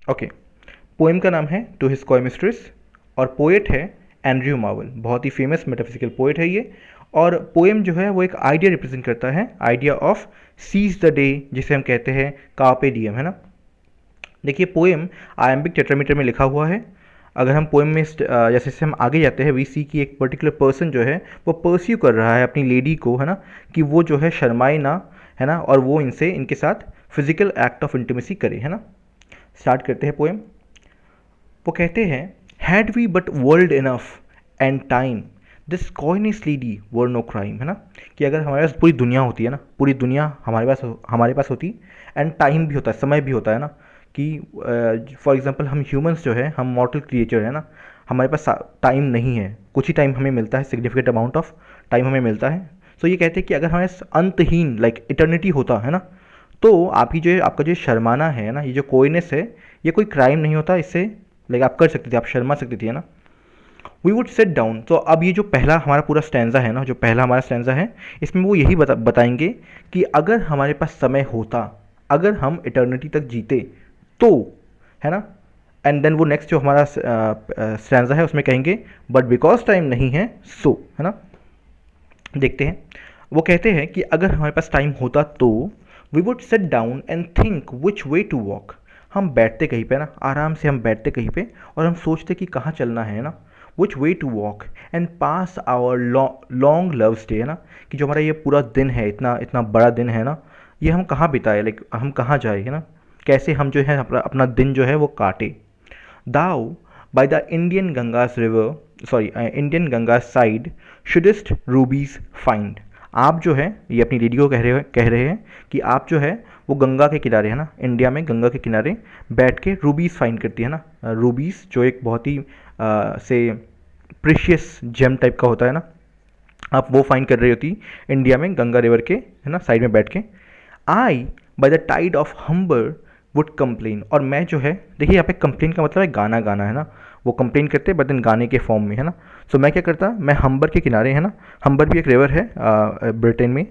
Okay, poem का नाम है टू हिज कॉय मिस्ट्रेस और पोएट है एंड्रयू मार्वल। बहुत ही फेमस मेटाफिजिकल पोएट है ये। और पोएम जो है वो एक आइडिया रिप्रेजेंट करता है, idea of seize the day, जिसे हम कहते हैं कार्पे डियम, है ना। देखिए पोएम आयम्बिक टेट्रामीटर में लिखा हुआ है। अगर हम पोएम में जैसे जैसे हम आगे जाते हैं वी सी की एक पर्टिकुलर पर्सन जो है वो परस्यू कर रहा है अपनी लेडी को, है ना, कि वो जो है शर्माए ना, है ना, और वो इनके साथ फिजिकल एक्ट ऑफ इंटीमेसी करे, है ना। स्टार्ट करते हैं पोएम। वो कहते हैं, had we but world enough and time this coyness lady were no crime, है ना, कि अगर हमारे पास पूरी दुनिया होती है ना, पूरी दुनिया हमारे पास होती, एंड टाइम भी होता है, समय भी होता है ना, कि फॉर एग्जांपल हम ह्यूमंस जो है हम मॉर्टल क्रिएचर है ना, हमारे पास टाइम नहीं है, कुछ ही टाइम हमें मिलता है, सिग्निफिकेंट अमाउंट ऑफ टाइम हमें मिलता है। सो ये कहते हैं कि अगर हमारे पास अंतहीन लाइक इटर्निटी होता है ना, तो आपकी जो आपका जो शर्माना है ना, ये जो कोइनेस है, ये कोई क्राइम नहीं होता, इससे लाइक आप कर सकते थे, आप शर्मा सकती थी, है ना। We would sit down. तो अब ये जो पहला हमारा पूरा स्टैंजा है ना, जो पहला हमारा स्टैंजा है, इसमें वो यही बताएंगे कि अगर हमारे पास समय होता, अगर हम इटर्निटी तक जीते तो, है ना। एंड देन वो नेक्स्ट जो हमारा स्टैंजा है उसमें कहेंगे बट बिकॉज टाइम नहीं है सो, है ना। देखते हैं, वो कहते हैं कि अगर हमारे पास टाइम होता तो we would sit down and think which way to walk. हम बैठते कहीं पे ना, आराम से हम बैठते कहीं पे और हम सोचते कि कहाँ चलना है ना, which way to walk and pass our long love's day, है ना, कि जो हमारा ये पूरा दिन है, इतना इतना बड़ा दिन है ना, ये हम कहाँ बिताए, लाइक हम कहाँ जाए, है ना, कैसे हम जो है अपना दिन जो है वो काटे। Thou by the Indian Ganges river, sorry Indian Ganga side shouldst rubies find. आप जो है ये अपनी लेडी को कह रहे हैं कि आप जो है वो गंगा के किनारे, है ना, इंडिया में गंगा के किनारे बैठ के रूबीज फाइंड करती है ना। रूबीज जो एक बहुत ही से प्रीशियस जेम टाइप का होता है ना, आप वो फाइंड कर रही होती इंडिया में गंगा रिवर के, है ना, साइड में बैठ के। I by the tide of Humber would complain. और मैं जो है, देखिए यहाँ पे कंप्लेन का मतलब है गाना गाना, है ना, वो कंप्लेन करते बट देन गाने के फॉर्म में, है ना। सो मैं क्या करता, मैं हम्बर के किनारे, है ना, हम्बर भी एक रिवर है ब्रिटेन में,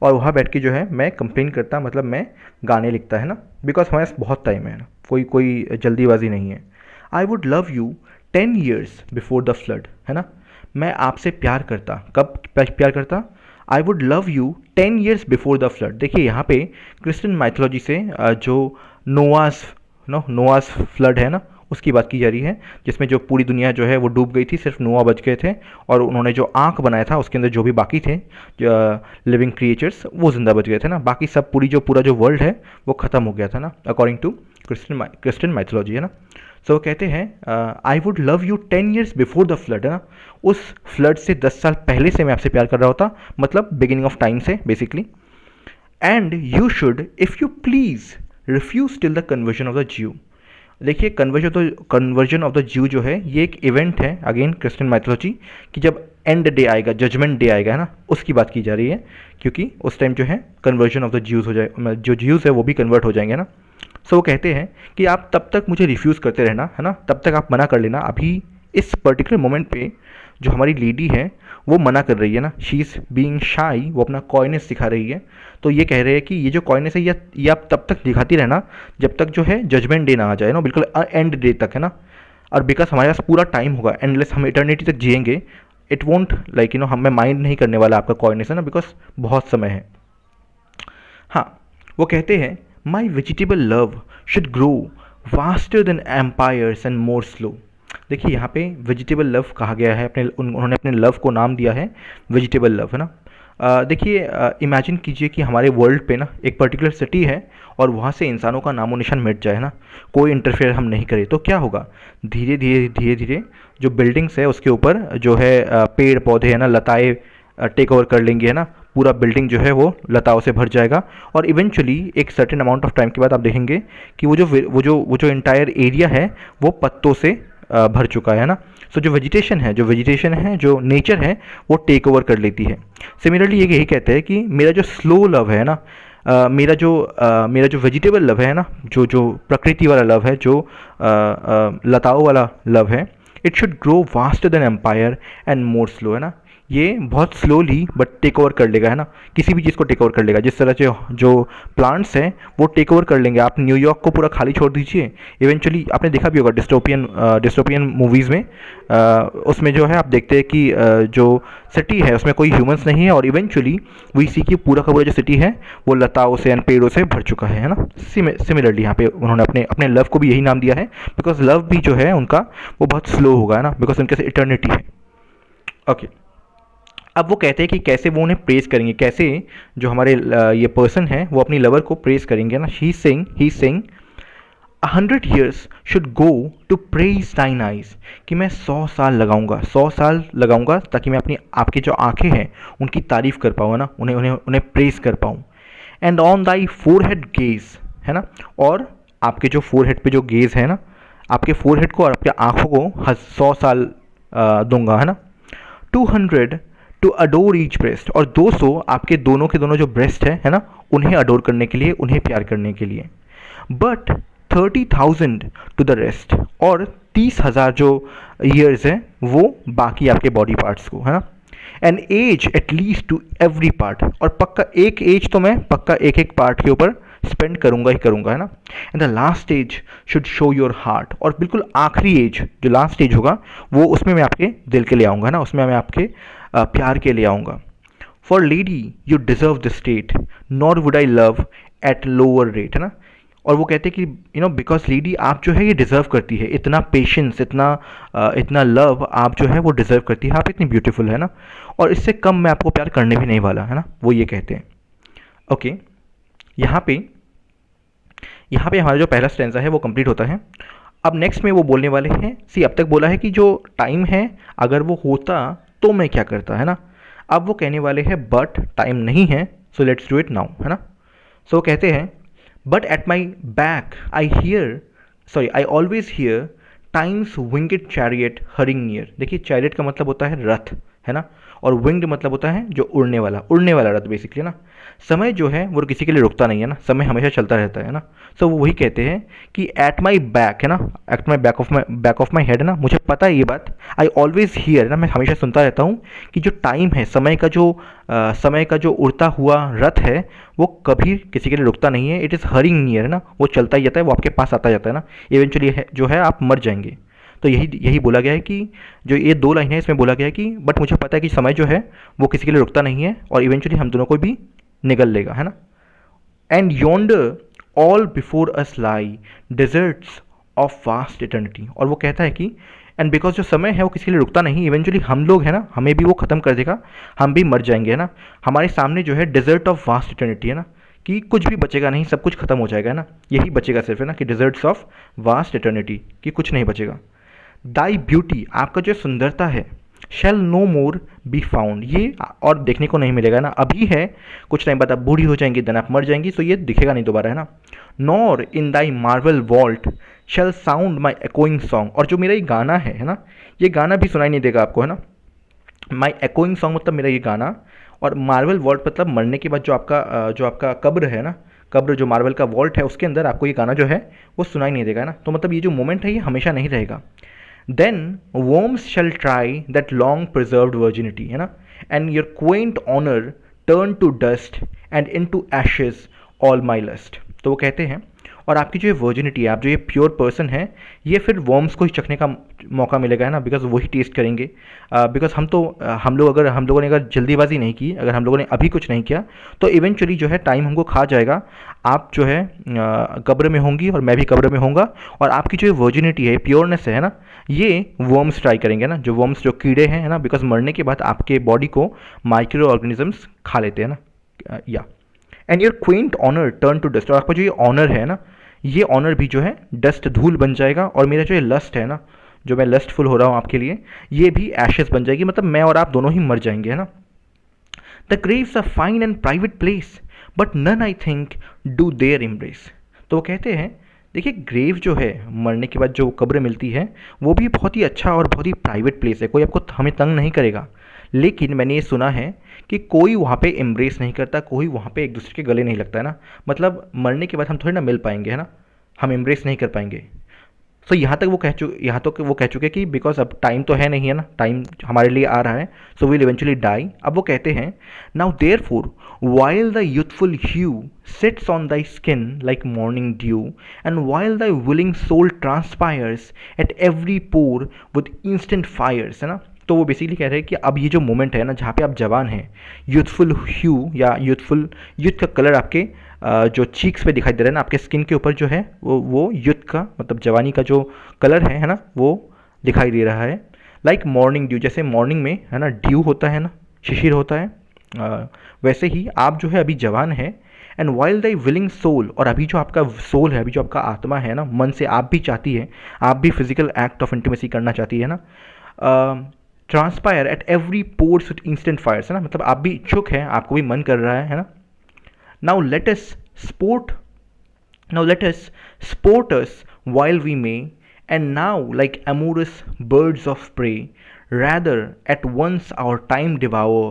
और वहाँ बैठ के जो है मैं कंप्लेन करता, मतलब मैं गाने लिखता, है ना, बिकॉज हमारे पास बहुत टाइम है ना, कोई कोई जल्दीबाजी नहीं है। I would love you 10 years before the flood, है ना, मैं आपसे प्यार करता, कब प्यार करता, I would love you 10 years before the flood. देखिए यहाँ पे क्रिश्चियन माइथोलॉजी से जो नोआस फ्लड है ना, उसकी बात की जा रही है, जिसमें जो पूरी दुनिया जो है वो डूब गई थी, सिर्फ नोआ बच गए थे, और उन्होंने जो आँख बनाया था उसके अंदर जो भी बाकी थे लिविंग क्रिएचर्स वो जिंदा बच गए थे ना, बाकी सब पूरा जो वर्ल्ड है वो ख़त्म हो गया था ना, अकॉर्डिंग टू क्रिश्चियन माइथोलॉजी, है ना। सो वो कहते हैं I would love you 10 years before the flood, है ना, उस फ्लड से 10 साल पहले से मैं आपसे प्यार कर रहा होता, मतलब बिगिनिंग ऑफ टाइम से basically. And you should if you please refuse till the conversion of the Jew. देखिए कन्वर्जन ऑफ द ज्यू जो है ये एक इवेंट है, अगेन क्रिश्चियन माइथोलॉजी, कि जब एंड डे आएगा, जजमेंट डे आएगा, है ना, उसकी बात की जा रही है, क्योंकि उस टाइम जो है कन्वर्जन ऑफ द ज्यूज़ हो जाए, जो ज्यूज़ है वो भी कन्वर्ट हो जाएंगे ना। सो वो कहते हैं कि आप तब तक मुझे रिफ्यूज़ करते रहना, है ना, तब तक आप मना कर लेना। अभी इस पर्टिकुलर मोमेंट पे जो हमारी लेडी है वो मना कर रही है ना, शी इज़ बीइंग शाई, वो अपना कॉइनेस दिखा रही है। तो ये कह रहे हैं कि ये जो कॉइनेस है ये आप तब तक दिखाती रहना जब तक जो है जजमेंट डे ना आ जाए ना, बिल्कुल एंड डे तक, है ना। और बिकॉज हमारे पास पूरा टाइम होगा, एंडलेस हम इटर्निटी तक जिएंगे, इट वोंट लाइक हमें माइंड नहीं करने वाला आपका कॉइनेस, है ना, बिकॉज बहुत समय है। हाँ, वो कहते हैं my vegetable love should grow vaster than empires and more slow. देखिए यहाँ पे वेजिटेबल लव कहा गया है, उन्होंने अपने लव को नाम दिया है वेजिटेबल लव, है ना। देखिए इमेजिन कीजिए कि हमारे वर्ल्ड पे ना एक पर्टिकुलर सिटी है और वहाँ से इंसानों का नामो निशान मिट जाए ना, कोई इंटरफेयर हम नहीं करें, तो क्या होगा, धीरे धीरे जो बिल्डिंग्स है उसके ऊपर जो है पेड़ पौधे, है ना, लताएँ टेक ओवर कर लेंगी, है ना, पूरा बिल्डिंग जो है वो लताओं से भर जाएगा, और इवेंचुअली एक सर्टेन अमाउंट ऑफ टाइम के बाद आप देखेंगे कि वो जो इंटायर एरिया है वो पत्तों से भर चुका है ना। सो जो वेजिटेशन है, जो नेचर है वो टेक ओवर कर लेती है। सिमिलरली ये यही कहते हैं कि मेरा जो स्लो लव है ना, मेरा जो वेजिटेबल लव है ना, जो प्रकृति वाला लव है, जो लताओं वाला लव है, it should grow vaster than empire and more slow, है ना। ये बहुत स्लोली बट टेक ओवर कर लेगा, है ना, किसी भी चीज़ को टेक ओवर कर लेगा। जिस तरह से जो प्लांट्स हैं वो टेक ओवर कर लेंगे। आप न्यूयॉर्क को पूरा खाली छोड़ दीजिए, इवेंचुअली आपने देखा भी होगा डिस्टोपियन मूवीज़ में, उसमें जो है आप देखते हैं कि जो सिटी है उसमें कोई ह्यूमंस नहीं है, और इवेंचुअली वी सी की पूरा का पूरा जो सिटी है वो लताओं से एंड पेड़ों से भर चुका है ना। सिमिलरली यहाँ पे उन्होंने अपने अपने लव को भी यही नाम दिया है, बिकॉज लव भी जो है उनका वो बहुत स्लो होगा, है ना, बिकॉज उनके से इटर्निटी है। ओके, अब वो कहते हैं कि कैसे वो उन्हें प्रेज करेंगे, कैसे जो हमारे ये पर्सन है वो अपनी लवर को प्रेज करेंगे ना। ही सिंग 100 years should go to praise thine eyes, कि मैं 100 साल लगाऊंगा, 100 साल लगाऊंगा ताकि मैं अपनी आपकी जो आंखें हैं उनकी तारीफ कर पाऊँ, ना, उन्हें उन्हें उन्हें प्रेज कर पाऊँ। And on Dai forehead gauge, है ना, और आपके जो फोरहेड पे जो गेज है ना, आपके फोरहेड को और आपके आंखों को 100 साल दूंगा, है ना। 200 टू अडोर ईच ब्रेस्ट, और 200 आपके दोनों के दोनों जो ब्रेस्ट है ना, उन्हें अडोर करने के लिए, उन्हें प्यार करने के लिए। बट 30,000 टू द रेस्ट, और 30,000 जो ईयर्स हैं वो बाकी आपके बॉडी पार्ट्स को, है ना। An age at least to every part, और पक्का एक एज तो मैं पक्का एक एक पार्ट के ऊपर स्पेंड करूंगा ही करूंगा, है ना। And the last age should show your heart, और बिल्कुल आखिरी एज जो लास्ट एज होगा वो उसमें मैं आपके दिल के ले आऊँगा, है ना, उसमें मैं आपके प्यार के ले आऊँगा। For lady you deserve the state nor would I love at lower rate, है ना। और वो कहते हैं कि बिकॉज लेडी आप जो है ये डिज़र्व करती है, इतना पेशेंस, इतना लव आप जो है वो डिज़र्व करती है, आप इतनी ब्यूटीफुल है ना, और इससे कम मैं आपको प्यार करने भी नहीं वाला, है ना, वो ये कहते हैं। ओके, यहाँ पे हमारा जो पहला स्टेंजा है वो कंप्लीट होता है। अब नेक्स्ट में वो बोलने वाले हैं, अब तक बोला है कि जो टाइम है अगर वो होता तो मैं क्या करता, है ना। अब वो कहने वाले हैं बट टाइम नहीं है, so let's do it now, है ना। सो कहते हैं but at my back I always here times विंगड चैरियट हरिंग नियर। देखिए चैरियट का मतलब होता है रथ, है ना, और विंग्ड मतलब होता है जो उड़ने वाला रथ बेसिकली ना। समय जो है वो किसी के लिए रुकता नहीं है ना, समय हमेशा चलता रहता है ना। सो वो वही कहते हैं कि एट माई बैक, है ना, at my back of my head, है ना, मुझे पता है ये बात। आई ऑलवेज हियर, है ना, मैं हमेशा सुनता रहता हूँ कि जो टाइम है, समय का जो उड़ता हुआ रथ है वो कभी किसी के लिए रुकता नहीं है। इट इज़ हरिंग नियर, है ना, वो चलता ही जाता है, वो आपके पास आता जाता है ना। इवेंचुअली जो है आप मर जाएंगे। तो यही बोला गया है कि जो ये 2 लाइन है इसमें बोला गया है कि बट मुझे पता है कि समय जो है वो किसी के लिए रुकता नहीं है, और इवेंचुअली हम दोनों को भी निगल लेगा, है ना। And yonder all before us lie deserts of vast eternity, और वो कहता है कि एंड बिकॉज जो समय है वो किसी के लिए रुकता नहीं, इवेंचुअली हम लोग, है ना, हमें भी वो ख़त्म कर देगा, हम भी मर जाएंगे, है ना। हमारे सामने जो है डिजर्ट ऑफ वास्ट इटर्निटी, है ना, कि कुछ भी बचेगा नहीं, सब कुछ खत्म हो जाएगा, है ना। यही बचेगा सिर्फ, है ना, कि डिजर्ट्स ऑफ वास्ट इटर्निटी, कि कुछ नहीं बचेगा। दाई ब्यूटी, आपका जो सुंदरता है, शैल नो मोर बी फाउंड, ये और देखने को नहीं मिलेगा ना। अभी है, कुछ टाइम बाद आप बूढ़ी हो जाएंगी, देन आप मर जाएंगी, तो ये दिखेगा नहीं दोबारा, है ना। Nor in thy marble vault shall sound my echoing song, और जो मेरा ये गाना है ना, ये गाना भी सुनाई नहीं देगा आपको, है ना। माई एकोइंग सॉन्ग मतलब मेरा ये गाना, और मार्वल वॉल्ट मतलब मरने के बाद जो आपका कब्र है ना, कब्र जो मार्वल का वॉल्ट है उसके अंदर आपको ये गाना जो है वो सुनाई नहीं देगा ना। तो मतलब ये जो मोमेंट है ये हमेशा नहीं रहेगा। Then worms shall try that long preserved virginity, है ना, and your quaint honor turn to dust and into ashes all my lust। तो वो कहते हैं और आपकी जो ये वर्जिनिटी है, आप जो ये प्योर पर्सन है, ये फिर वॉर्म्स को ही चखने का मौका मिलेगा, है ना, बिकॉज वही टेस्ट करेंगे। बिकॉज हम लोगों ने अगर जल्दीबाजी नहीं की, अगर हम लोगों ने अभी कुछ नहीं किया, तो इवेंचुअली जो है टाइम हमको खा जाएगा। आप जो है कब्र में होंगी और मैं भी कब्र में होऊंगा, और आपकी जो वर्जिनिटी है, प्योरनेस है ना, ये वर्म्स ट्राई करेंगे ना, जो वर्म्स जो कीड़े हैं, है ना, बिकॉज मरने के बाद आपके बॉडी को माइक्रो ऑर्गेनिजम्स खा लेते हैं ना, या and your quaint honour turn to dust, और आपका जो ये ऑनर है ना, ये ऑनर भी जो है डस्ट धूल बन जाएगा, और मेरा जो ये लस्ट है ना, जो मैं लस्टफुल हो रहा हूँ आपके लिए, ये भी एशेस बन जाएगी, मतलब मैं और आप दोनों ही मर जाएंगे, है ना। The grave's a fine and private place but none I think do there embrace. तो वो कहते हैं देखिए ग्रेव जो है, मरने के बाद जो कब्र मिलती है, वो भी बहुत ही अच्छा और बहुत ही प्राइवेट प्लेस है, कोई आपको हमें तंग नहीं करेगा। लेकिन मैंने ये सुना है कि कोई वहाँ पे एम्ब्रेस नहीं करता, कोई वहाँ पे एक दूसरे के गले नहीं लगता, है ना। मतलब मरने के बाद हम थोड़ी ना मिल पाएंगे, है ना, हम एम्ब्रेस नहीं कर पाएंगे। सो यहाँ तक वो कह चुके कि बिकॉज अब टाइम तो है नहीं है ना, टाइम हमारे लिए आ रहा है, सो विल इवेंचुअली डाई। अब वो कहते हैं now therefore while the youthful hue sits on thy skin like morning dew and while thy willing soul transpires at every pore with instant fires, है ना। तो वो बेसिकली कह रहे हैं कि अब ये जो मोमेंट है ना जहाँ पे आप जवान हैं, यूथफुल ह्यू या यूथ का कलर आपके जो चीक्स पे दिखाई दे रहा है ना, आपके स्किन के ऊपर जो है वो यूथ का मतलब जवानी का जो कलर है ना, वो दिखाई दे रहा है। लाइक मॉर्निंग ड्यू, जैसे मॉर्निंग में है ना ड्यू होता है ना, शिशिर होता है, वैसे ही आप जो है अभी जवान है। And while thy willing soul, और अभी जो आपका सोल है, अभी जो आपका आत्मा है ना, मन से आप भी चाहती है, आप भी फिजिकल एक्ट ऑफ इंटीमेसी करना चाहती है ना। Transpire at every pores with instant fires, है ना, मतलब आप भी इच्छुक हैं, आपको भी मन कर रहा है ना। Now let us sport. Now let us sport us while we may, and now like amorous birds of prey, rather at once our time devour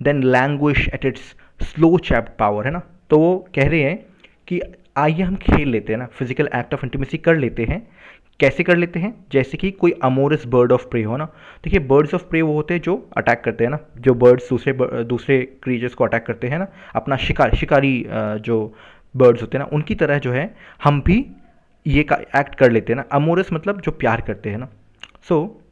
than languish at its slow chapped power, है ना। तो वो कह रहे हैं कि आइए हम खेल लेते हैं ना, फिजिकल एक्ट ऑफ इंटीमेसी कर लेते हैं। कैसे कर लेते हैं? जैसे कि कोई अमोरस बर्ड ऑफ प्रे हो ना। देखिए बर्ड्स ऑफ प्रे वो होते हैं जो अटैक करते हैं ना, जो बर्ड्स दूसरे क्रीचर्स को अटैक करते हैं ना, अपना शिकारी जो बर्ड्स होते हैं ना, उनकी तरह जो है हम भी ये एक्ट कर लेते हैं ना। अमोरस मतलब जो प्यार करते हैं ना। So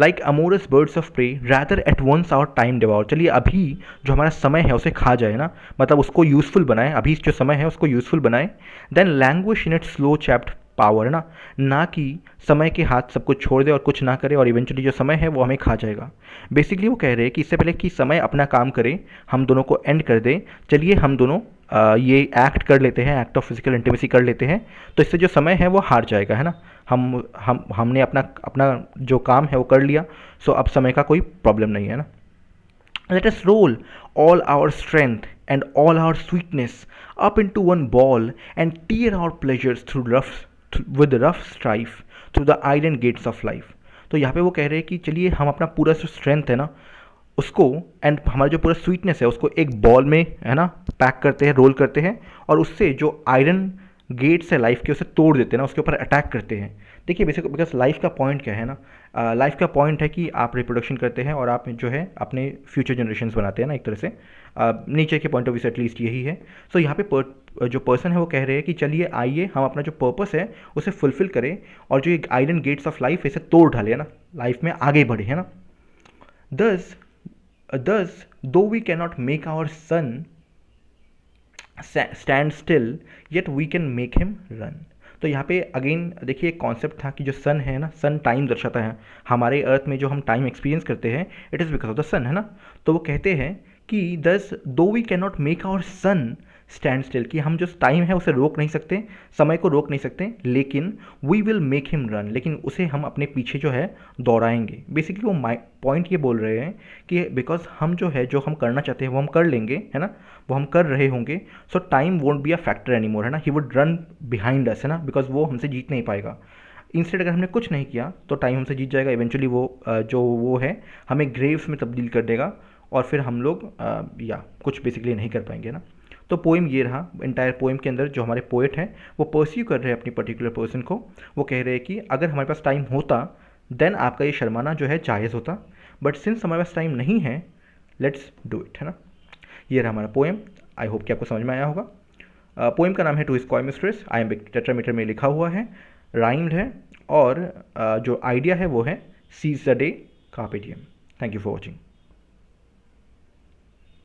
like amorous birds of prey rather at once our time devour, चलिए अभी जो हमारा समय है उसे खा जाए ना, मतलब उसको यूज़फुल बनाए, अभी जो समय है उसको यूज़फुल बनाए। Then language in it slow chapped power, है ना कि समय के हाथ सब कुछ छोड़ दे और कुछ ना करे और इवेंचुअली जो समय है वो हमें खा जाएगा। बेसिकली वो कह रहे हैं कि इससे पहले कि समय अपना काम करे, हम दोनों को एंड कर दे, चलिए हम दोनों ये एक्ट कर लेते हैं, एक्ट ऑफ फिजिकल इंटीमेसी कर लेते हैं, तो इससे जो समय है वो हार जाएगा, है ना। हमने अपना जो काम है वो कर लिया, सो अब समय का कोई प्रॉब्लम नहीं है ना। Let us roll all our strength and all our sweetness up into one ball and tear our pleasures with rough strife through the iron gates of life. तो यहाँ पे वो कह रहे हैं कि चलिए हम अपना पूरा जो स्ट्रेंथ है ना उसको एंड हमारा जो पूरा स्वीटनेस है उसको एक बॉल में, है ना, पैक करते हैं, रोल करते हैं और उससे जो आयरन गेट्स है लाइफ के उसे तोड़ देते हैं ना, उसके ऊपर अटैक करते हैं। देखिए बेसिक बिकॉज लाइफ का पॉइंट क्या है ना, लाइफ का पॉइंट है कि आप रिप्रोडक्शन करते हैं और आप जो है अपने फ्यूचर जनरेशन्स बनाते हैं ना, एक तरह से नेचर के पॉइंट ऑफ व्यू से एटलीस्ट यही है। सो यहाँ पे जो पर्सन है वो कह रहे हैं कि चलिए आइए हम अपना जो पर्पस है उसे फुलफिल करें और जो एक आयरन गेट्स ऑफ लाइफ इसे तोड़ ढाले, है ना, लाइफ में आगे बढ़े, है ना। Thus though we can not make our sun stand still yet we can make him run. तो यहाँ पे अगेन देखिए एक कॉन्सेप्ट था कि जो सन है ना, सन टाइम दर्शाता है, हमारे अर्थ में जो हम टाइम एक्सपीरियंस करते हैं it is because of the sun, है ना। तो वो कहते हैं कि thus though we can not make our sun stand still, कि हम जो टाइम है उसे रोक नहीं सकते, समय को रोक नहीं सकते, लेकिन we will make him run, लेकिन उसे हम अपने पीछे जो है दौड़ाएंगे। बेसिकली वो पॉइंट ये बोल रहे हैं कि बिकॉज हम जो है जो हम करना चाहते हैं वो हम कर लेंगे, है ना, वो हम कर रहे होंगे। सो time won't be a factor any more, है ना, he would run behind us, है ना, बिकॉज वो हमसे जीत नहीं पाएगा। इंस्टेड अगर हमने कुछ नहीं किया तो टाइम हमसे जीत जाएगा, इवेंचुअली वो जो वो है हमें ग्रेव्स में तब्दील कर देगा और फिर हम लोग या कुछ बेसिकली नहीं कर पाएंगे ना। तो पोएम ये रहा। इंटायर पोएम के अंदर जो हमारे पोएट हैं वो परस्यू कर रहे हैं अपनी पर्टिकुलर पर्सन को। वो कह रहे हैं कि अगर हमारे पास टाइम होता देन आपका ये शर्माना जो है जायज़ होता, बट सिंस हमारे पास टाइम नहीं है लेट्स डू इट, है ना। ये रहा हमारा पोएम। आई होप कि आपको समझ में आया होगा। पोएम का नाम है to his coy mistress, iambic tetrameter में लिखा हुआ है, राइम्ड है और जो आइडिया है वो है seize the day carpe diem. Thank you for watching.